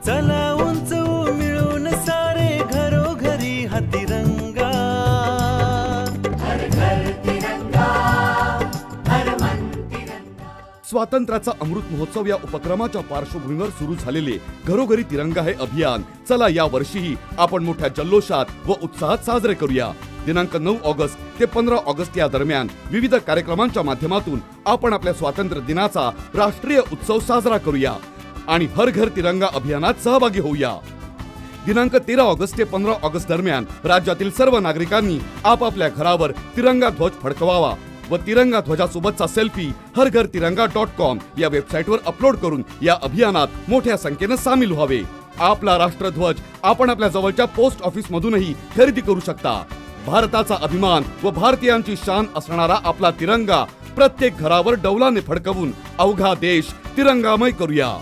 चला उंच मिळून सारे घरोघरी हा तिरंगा, हर घर तिरंगा, हर मन तिरंगा। स्वातंत्र्याचा अमृत महोत्सव या उपक्रमाच्या पार्श्वभूमीवर सुरू झालेले घरोघरी तिरंगा हे अभियान चला या वर्षीही आपण मोठ्या जल्लोषात व उत्साहात साजरे करूया। दिनांक 9 ऑगस्ट ते 15 ऑगस्ट या दरम्यान विविध कार्यक्रमांच्या माध्यमातून आपण आपल्या स्वातंत्र्य दिनाचा राष्ट्रीय उत्सव साजरा करूया आणि हर घर तिरंगा अभियानात सहभागी होऊया। दिनांक 13 ऑगस्ट ते 15 ऑगस्ट दरम्यान राज्यातील सर्व नागरिकांनी आपापल्या घरावर तिरंगा ध्वज फडकवावा व तिरंगा ध्वजासोबतचा सेल्फी हरघरतिरंगा.com या वेबसाईटवर अपलोड करून या अभियानात मोठ्या संख्येने सामील व्हावे। आपला राष्ट्रध्वज आपण आपल्या जवळच्या पोस्ट ऑफिस मधूनही खरेदी करू शकता। भारताचा अभिमान व भारतीयांची शान असणारा आपला तिरंगा प्रत्येक घरावर डौलाने फडकवून अवघा देश तिरंगामय करूया।